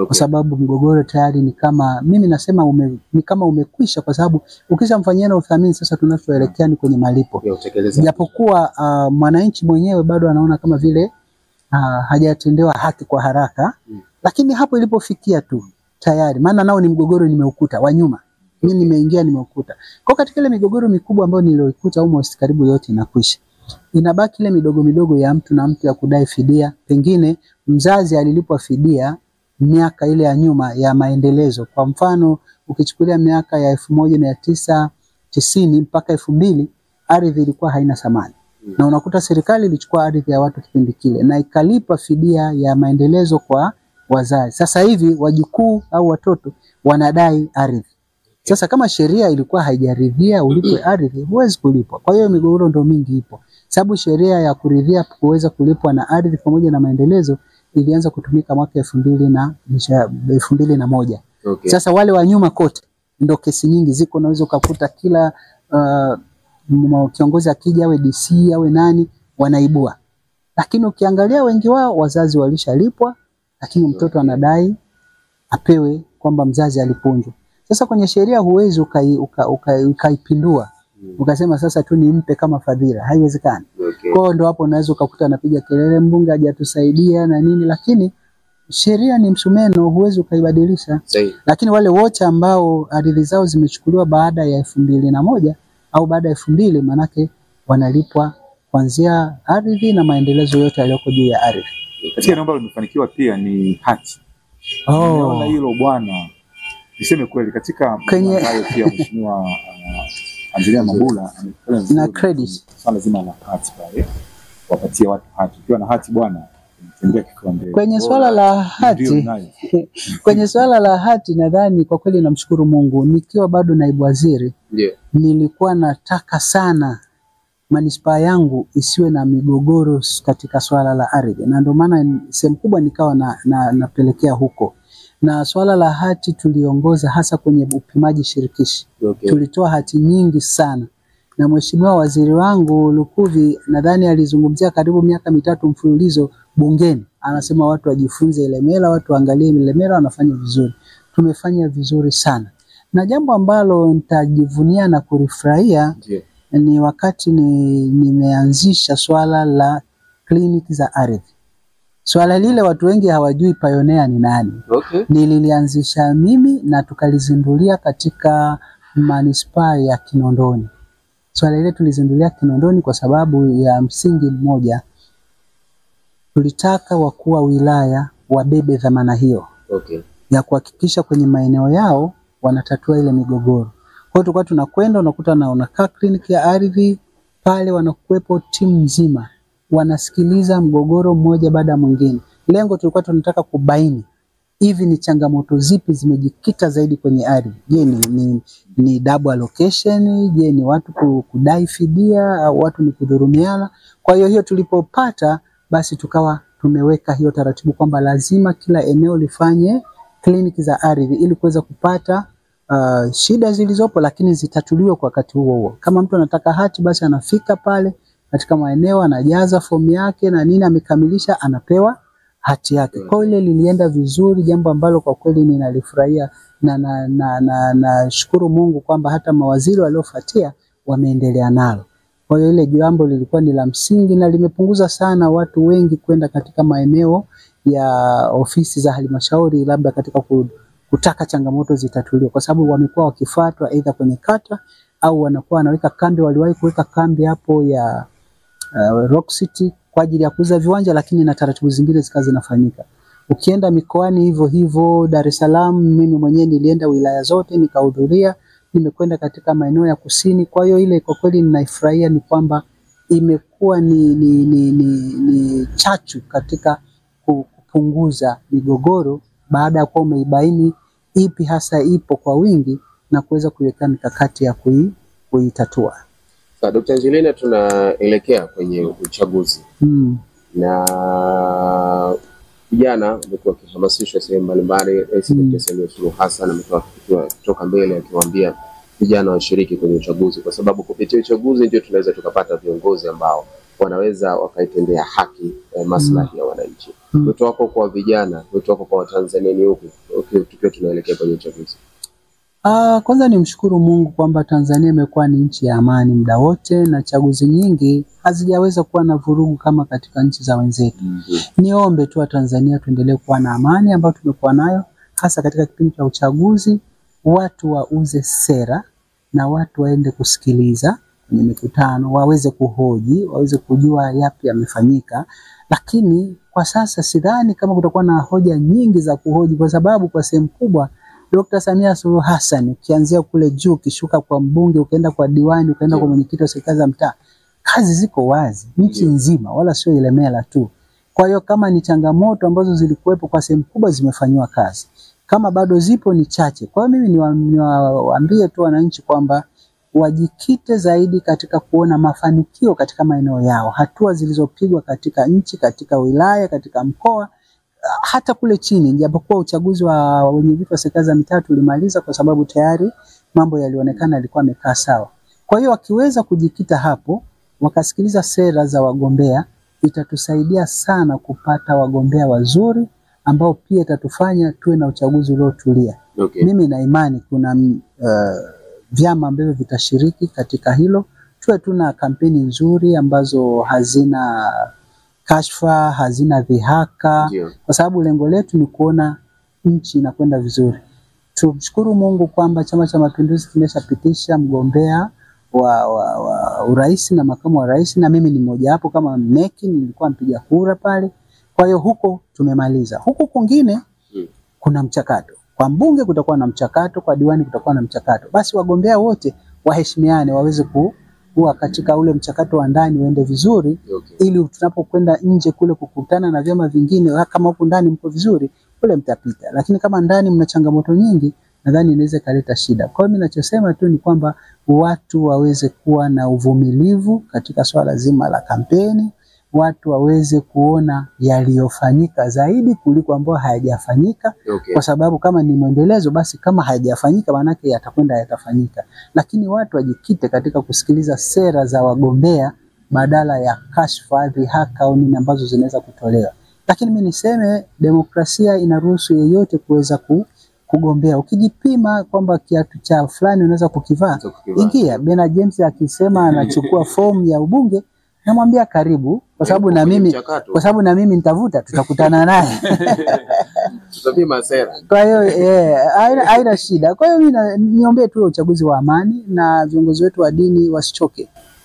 Kwa sababu mgogoro tayari ni kama mimi nasema ni kama umekwisha, kwa sababu ukishamfanyia na uthamini sasa tunachoelekea ni kwenye malipo. Japokuwa mwananchi mwenyewe bado anaona kama vile hajatendewa haki kwa haraka, lakini hapo ilipofikia tu tayari, maana nao ni mgogoro nimeukuta wa nyuma. Mimi nimeingia nimeukuta. Kwa katika ile migogoro mikubwa ambayo nilioikuta almost karibu yote inakwisha. Inabaki ile midogo midogo ya mtu na mtu ya kudai fidia. Pengine mzazi alilipwa fidia miaka ile ya nyuma ya maendelezo. Kwa mfano ukichukulia miaka ya 1990 mpaka 2000, ardhi ilikuwa haina thamani. Na unakuta serikali ilichukua ardhi ya watu kipindi kile na ikalipa fidia ya maendelezo kwa wazazi. Sasa hivi wajukuu au watoto wanadai ardhi. Sasa kama sheria ilikuwa haijaridhia ulipwe ardhi, huwezi kulipwa. Kwa hiyo migogoro ndio mingi ipo. Sababu sheria ya kuridhia kuweza kulipwa na ardhi pamoja na maendelezo ilianza kutumika mwaka 2001. Sasa wale wa nyuma kote ndio kesi nyingi ziko, unaweza kukuta kila kiongozi akija awe DC awe nani wanaibua. Lakini ukiangalia wengi wao wazazi walishalipwa, lakini mtoto anadai apewe kwamba mzazi alipunjwa. Sasa kwenye sheria huwezi ukaipindua. Ukasema sasa tu nimpe kama fadhila, haiwezekani. Kwa hiyo ndio hapo unaweza ukakuta anapiga kelele mbunge hajatusaidia na nini, lakini sheria ni msumeno, huwezi ukaibadilisha. Lakini wale wote ambao ardhi zao zimechukuliwa baada ya 2001 au baada ya 2000, manake wanalipwa kuanzia ardhi na maendelezo yote yaliyoko juu ya ardhi. Katika eneo ambalo limefanikiwa pia ni hati. Naona hilo bwana, niseme kweli katika hayo pia Mheshimiwa Angelia Mabula na credit sana zima na hati pale, wapatie watu hati. Ukiwa na hati bwana Kwenye swala la hati kwenye swala la hati nadhani kwa kweli namshukuru Mungu, nikiwa bado naibu waziri nilikuwa nataka sana manispaa yangu isiwe na migogoro katika swala la ardhi, na ndio maana sehemu kubwa nikawa napelekea huko. Na swala la hati tuliongoza hasa kwenye upimaji shirikishi. Tulitoa hati nyingi sana, na mheshimiwa waziri wangu Lukuvi nadhani alizungumzia karibu miaka 3 mfululizo bungeni, anasema watu wajifunze Ilemela, watu waangalie Ilemela wanafanya vizuri. Tumefanya vizuri sana, na jambo ambalo nitajivunia na kulifurahia ni wakati nimeanzisha swala la kliniki za ardhi. Swala lile watu wengi hawajui pioneer ni nani. Nililianzisha mimi na tukalizindulia katika manispaa ya Kinondoni. Swala lile tulizindulia Kinondoni kwa sababu ya msingi mmoja. Tulitaka wakuu wa wilaya wabebe dhamana hiyo ya kuhakikisha kwenye maeneo yao wanatatua ile migogoro. Kwa hiyo tulikuwa tunakwenda, unakuta na unakaa kliniki ya ardhi pale, wanakuwepo timu nzima wanasikiliza mgogoro mmoja baada ya mwingine. Lengo tulikuwa tunataka kubaini hivi ni changamoto zipi zimejikita zaidi kwenye ardhi. Je, ni double allocation? Je, ni watu kudai fidia au watu ni kudhurumiana? Kwa hiyo tulipopata basi tukawa tumeweka hiyo taratibu kwamba lazima kila eneo lifanye kliniki za ardhi ili kuweza kupata shida zilizopo, lakini zitatuliwe kwa wakati huo. Kama mtu anataka hati basi anafika pale katika maeneo, anajaza fomu yake na nini, amekamilisha anapewa hati yake. Kwa ile lilienda vizuri, jambo ambalo kwa kweli ninalifurahia, na shukuru Mungu kwamba hata mawaziri waliofuatia wameendelea nalo. Kwa hiyo ile jambo lilikuwa ni la msingi na limepunguza sana watu wengi kwenda katika maeneo ya ofisi za halmashauri labda katika kutaka changamoto zitatuliwe, kwa sababu wamekuwa wakifuatwa aidha kwenye kata au wanakuwa wanaweka kambi. Waliwahi kuweka kambi hapo ya Rock City kwa ajili ya kuuza viwanja, lakini na taratibu zingine zikawa zinafanyika. Ukienda mikoani hivyo hivyo, Dar es Salaam mimi mwenyewe nilienda wilaya zote nikahudhuria, nimekwenda katika maeneo ya kusini. Kwa hiyo ile kwa kweli ninaifurahia ni kwamba imekuwa ni chachu katika kupunguza migogoro baada ya kuwa umeibaini ipi hasa ipo kwa wingi na kuweza kuweka mikakati ya kuitatua. Dr. Angelina, tunaelekea kwenye uchaguzi na vijana wamekuwa wakihamasishwa sehemu mbalimbali. Rais Dr. Samia Suluhu Hassan ametoa kutoka mbele akiwaambia vijana washiriki kwenye uchaguzi, kwa sababu kupitia uchaguzi ndio tunaweza tukapata viongozi ambao wanaweza wakaitendea haki maslahi ya wananchi. Wito wako kwa vijana, wito wako kwa Watanzania ni upi tukiwa tunaelekea kwenye uchaguzi? Kwanza nimshukuru Mungu kwamba Tanzania imekuwa ni nchi ya amani muda wote, na chaguzi nyingi hazijaweza kuwa na vurugu kama katika nchi za wenzetu. Niombe tu wa Tanzania tuendelee kuwa na amani ambayo tumekuwa nayo, hasa katika kipindi cha uchaguzi. Watu wauze sera na watu waende kusikiliza kwenye mikutano, waweze kuhoji, waweze kujua yapi yamefanyika. Lakini kwa sasa sidhani kama kutakuwa na hoja nyingi za kuhoji, kwa sababu kwa sehemu kubwa Dr. Samia Suluhu Hassan, ukianzia kule juu, kishuka kwa mbunge, ukaenda kwa diwani, ukaenda kwa mwenyekiti wa serikali za mtaa, kazi ziko wazi nchi nzima, wala sio Ilemela tu. Kwa hiyo kama ni changamoto ambazo zilikuwepo kwa sehemu kubwa zimefanywa kazi, kama bado zipo ni chache. Kwa hiyo mimi niwaambie tu wananchi kwamba wajikite zaidi katika kuona mafanikio katika maeneo yao, hatua zilizopigwa katika nchi, katika wilaya, katika mkoa, hata kule chini. Japokuwa uchaguzi wa wenyeviti wa serikali za mitaa tulimaliza kwa sababu tayari mambo yalionekana yalikuwa yamekaa sawa. Kwa hiyo wakiweza kujikita hapo, wakasikiliza sera za wagombea, itatusaidia sana kupata wagombea wazuri ambao pia itatufanya tuwe na uchaguzi uliotulia. Mimi na imani kuna vyama ambavyo vitashiriki katika hilo. Tuwe tuna kampeni nzuri ambazo hazina kashfa, hazina dhihaka, kwa sababu lengo letu ni kuona nchi inakwenda vizuri. Tumshukuru Mungu kwamba Chama cha Mapinduzi kimeshapitisha mgombea wa urais na makamu wa rais, na mimi ni mmoja hapo kama mneki, nilikuwa mpiga kura pale. Kwa hiyo huko tumemaliza. Huko kwingine kuna mchakato. Kwa mbunge kutakuwa na mchakato, kwa diwani kutakuwa na mchakato. Basi wagombea wote waheshimiane, waweze huwa katika ule mchakato wa ndani uende vizuri, ili tunapokwenda nje kule kukutana na vyama vingine, kama huko ndani mko vizuri kule mtapita, lakini kama ndani mna changamoto nyingi, nadhani inaweza kuleta shida. Kwa hiyo mimi ninachosema tu ni kwamba watu waweze kuwa na uvumilivu katika swala zima la kampeni, watu waweze kuona yaliyofanyika zaidi kuliko ambayo hayajafanyika, kwa sababu kama ni mwendelezo basi kama hayajafanyika maana yake yatafanyika. Lakini watu wajikite katika kusikiliza sera za wagombea badala ya kashfa, dhihaka au nini ambazo zinaweza kutolewa. Lakini mimi niseme demokrasia inaruhusu yeyote kuweza kugombea. Ukijipima kwamba kiatu cha fulani unaweza kukivaa, ingia. Bena James akisema anachukua fomu ya ubunge, namwambia karibu, kwa sababu na mimi nitavuta, tutakutana naye. Tutapima sera. Kwa hiyo haina shida. Kwa hiyo mimi niombe tu uchaguzi wa amani, na viongozi wetu wa dini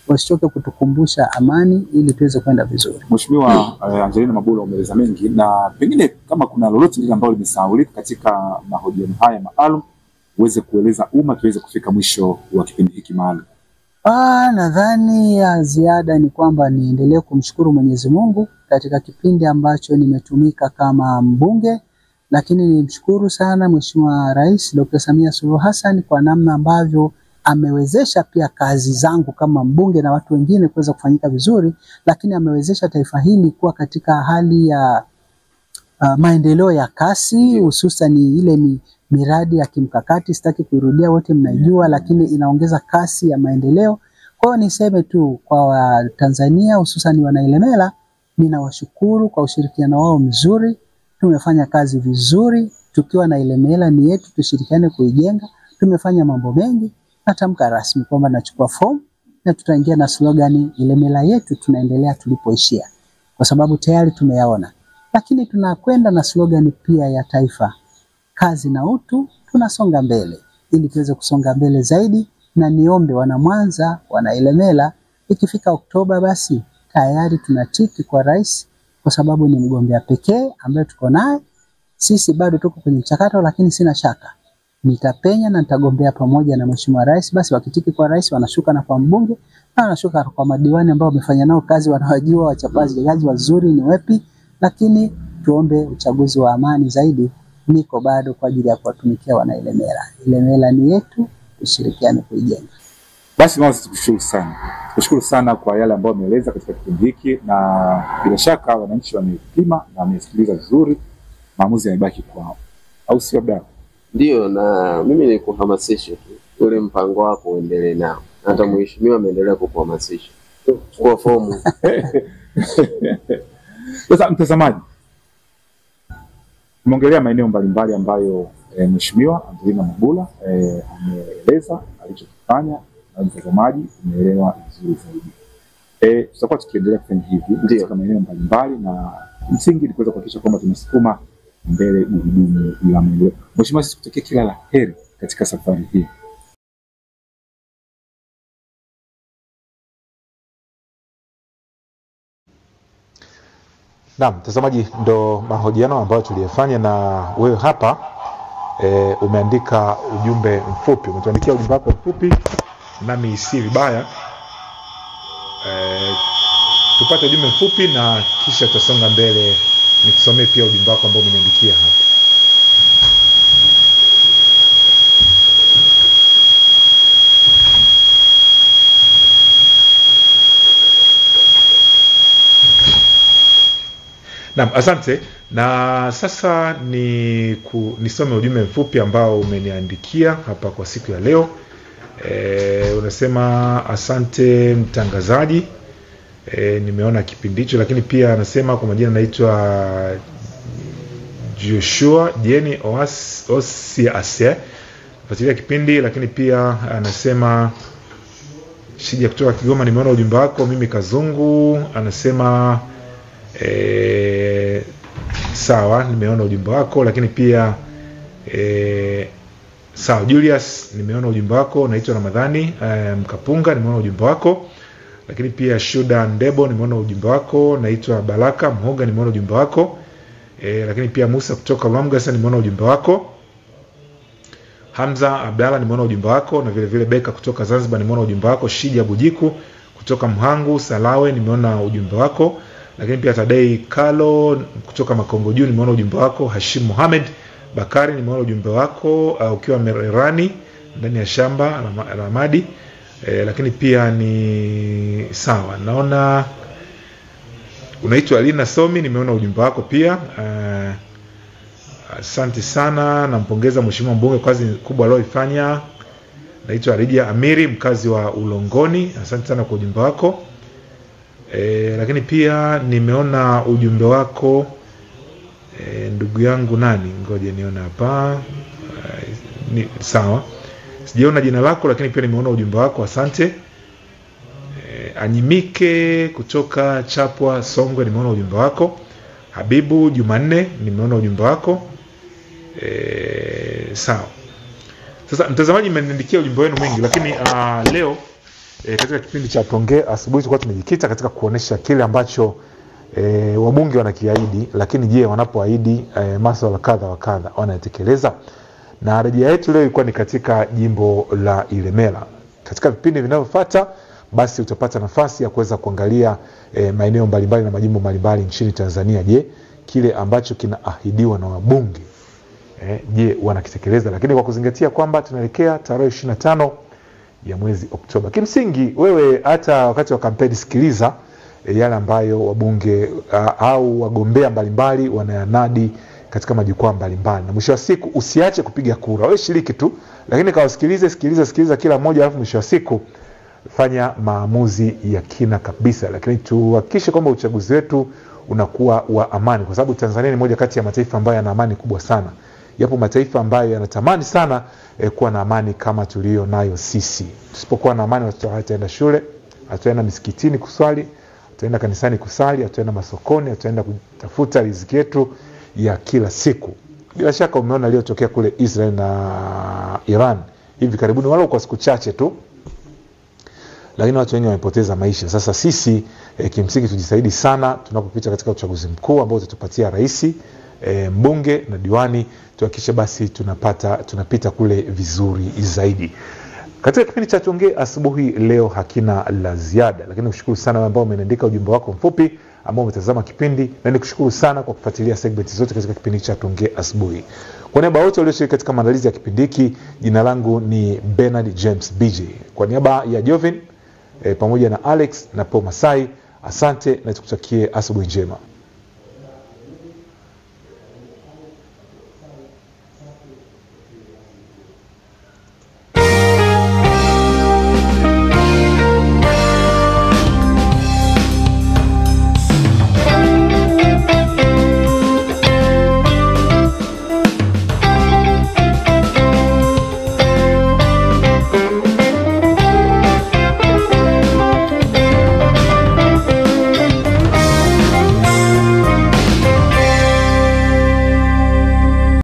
wasichoke kutukumbusha amani ili tuweze kwenda vizuri. Mheshimiwa Angelina Mabula, umeeleza mengi, na pengine kama kuna lolote lile ambalo limesahaulika katika mahojiano haya maalum uweze kueleza umma tuweze kufika mwisho wa kipindi hiki maalum. Nadhani ya ziada ni kwamba niendelee kumshukuru Mwenyezi Mungu katika kipindi ambacho nimetumika kama mbunge, lakini nimshukuru sana Mheshimiwa Rais Dr. Samia Suluhu Hassan kwa namna ambavyo amewezesha pia kazi zangu kama mbunge na watu wengine kuweza kufanyika vizuri, lakini amewezesha taifa hili kuwa katika hali ya maendeleo ya kasi, hususan ile miradi ya kimkakati. Sitaki kuirudia, wote mnaijua, lakini inaongeza kasi ya maendeleo. Kwa hiyo niseme tu kwa Tanzania, hususan Wanailemela, ninawashukuru kwa ushirikiano wao mzuri. Tumefanya kazi vizuri tukiwa na Ilemela ni yetu, tushirikiane kuijenga. Tumefanya mambo mengi. Natamka rasmi kwamba nachukua fomu na tutaingia na slogan Ilemela yetu, tunaendelea tulipoishia, kwa sababu tayari tumeyaona. Lakini tunakwenda na slogan pia ya taifa, kazi na utu, tunasonga mbele, ili tuweze kusonga mbele zaidi. Na niombe wana Mwanza, wana Ilemela, ikifika Oktoba basi tayari tunatiki kwa rais, kwa sababu ni mgombea pekee ambaye tuko naye. Sisi bado tuko kwenye mchakato, lakini sina shaka nitapenya na nitagombea pamoja na Mheshimiwa Rais. Basi wakitiki kwa rais wanashuka na kwa mbunge, na wanashuka kwa madiwani ambao wamefanya nao kazi, wanawajua wachapazi gaji wazuri ni wepi. Lakini tuombe uchaguzi wa amani zaidi. Niko bado kwa ajili ya kuwatumikia wana Ilemela. Ilemela ni yetu, tushirikiane kuijenga. Basi mwanzo tukushukuru sana. Tukushukuru sana kwa yale ambayo umeeleza katika kipindi hiki, na bila shaka wananchi wamepima na wamesikiliza vizuri, maamuzi yanabaki kwao. Au sio baba? Ndio, na mimi ni kuhamasisha tu ule mpango wako uendelee nao. Hata mheshimiwa ameendelea kukuhamasisha. Chukua fomu. Sasa mtazamaji, tumeongelea maeneo mbalimbali ambayo Mheshimiwa Angelina Mabula ameeleza alichokifanya, na mtazamaji umeelewa vizuri zaidi. Tutakuwa tukiendelea kufanya hivi katika maeneo mbalimbali, na msingi ni kuweza kuhakikisha kwamba tunasukuma mbele gurudumu la maendeleo. Mheshimiwa, sisi kutakia kila la heri katika safari hii. Naam, mtazamaji, ndo mahojiano ambayo tuliyafanya na wewe hapa. Umeandika ujumbe mfupi, umetuandikia ujumbe wako mfupi, nami si vibaya tupate ujumbe mfupi na kisha tutasonga mbele. Nikusomee pia ujumbe wako ambao umeniandikia hapa. Naam, asante. Na sasa nisome ujumbe mfupi ambao umeniandikia hapa kwa siku ya leo. Unasema asante mtangazaji. Nimeona kipindi hicho, lakini pia anasema kwa majina naitwa Joshua Jeni Osiase. Fuatilia kipindi, lakini pia anasema Shija kutoka Kigoma, nimeona ujumbe wako. Mimi Kazungu anasema sawa, nimeona ujumbe wako. Lakini pia sawa Julius, nimeona ujumbe wako. Naitwa Ramadhani Mkapunga, nimeona ujumbe wako. Lakini pia Shuda Ndebo, nimeona ujumbe wako. Naitwa Baraka Mhoga, nimeona ujumbe wako. Lakini pia Musa kutoka Lamgasa, nimeona ujumbe wako. Hamza Abdalla nimeona ujumbe wako, na vile vile Beka kutoka Zanzibar nimeona ujumbe wako. Shija Bujiku kutoka Mhangu Salawe nimeona ujumbe wako, lakini pia Tadei Kalo kutoka Makongo Juu nimeona ujumbe wako. Hashim Mohamed Bakari nimeona ujumbe wako ukiwa Mererani ndani ya shamba Ramadi. Lakini pia ni sawa, naona unaitwa Alina Somi nimeona ujumbe wako pia. Asante sana, nampongeza mheshimiwa mbunge kwa kazi kubwa aliyoifanya. Naitwa Ridia Amiri mkazi wa Ulongoni, asante sana kwa ujumbe wako. Lakini pia nimeona ujumbe wako ndugu yangu nani, ngoja nione hapa. Ni sawa, sijaona jina lako, lakini pia nimeona ujumbe wako, asante. Anyimike kutoka Chapwa Songwe nimeona ujumbe wako. Habibu Jumanne nimeona ujumbe wako. Sawa. Sasa mtazamaji, mmeniandikia ujumbe wenu mwingi, lakini leo katika kipindi cha Tuongee Asubuhi tulikuwa tumejikita katika kuonesha kile ambacho wabunge wanakiahidi, lakini je, wanapoahidi masuala kadha wa kadha wanatekeleza? Na rejea yetu leo ilikuwa ni katika jimbo la Ilemela. Katika vipindi vinavyofuata basi utapata nafasi ya kuweza kuangalia maeneo mbalimbali na majimbo mbalimbali nchini Tanzania. Je, kile ambacho kinaahidiwa na wabunge je, wanakitekeleza? Lakini kwa kuzingatia kwamba tunaelekea tarehe 25 ya mwezi Oktoba, kimsingi wewe hata wakati wa kampeni sikiliza yale ambayo wabunge au wagombea mbalimbali wanayanadi katika majukwaa mbalimbali, na mwisho wa siku usiache kupiga kura. Wewe shiriki tu, lakini sikiliza kila mmoja, alafu mwisho wa siku fanya maamuzi ya kina kabisa. Lakini tuhakikishe kwamba uchaguzi wetu unakuwa wa amani, kwa sababu Tanzania ni moja kati ya mataifa ambayo yana amani kubwa sana. Yapo mataifa ambayo yanatamani sana kuwa na amani kama tulio nayo sisi. Tusipokuwa na amani, watoto hawataenda shule, hataenda misikitini kuswali, hataenda kanisani kusali, hataenda masokoni, hataenda kutafuta riziki yetu ya kila siku. Bila shaka umeona leo tokea kule Israel na Iran hivi karibuni, wala kwa siku chache tu, lakini watu wengi wamepoteza maisha. Sasa sisi kimsingi tujisaidi sana tunapopita katika uchaguzi mkuu ambao utatupatia rais, mbunge na diwani. Tuhakikishe basi tunapita kule vizuri zaidi. Katika kipindi cha Tuongee Asubuhi leo hakina la ziada, lakini kushukuru sana ambao umeandika ujumbe wako mfupi ambao umetazama kipindi, na nikushukuru sana kwa kufuatilia segment zote katika kipindi cha Tuongee Asubuhi. Kwa niaba wote walioshiriki katika maandalizi ya kipindi hiki, jina langu ni Bernard James BJ. Kwa niaba ya Jovin pamoja na Alex na Paul Masai, asante na tukutakie asubuhi njema.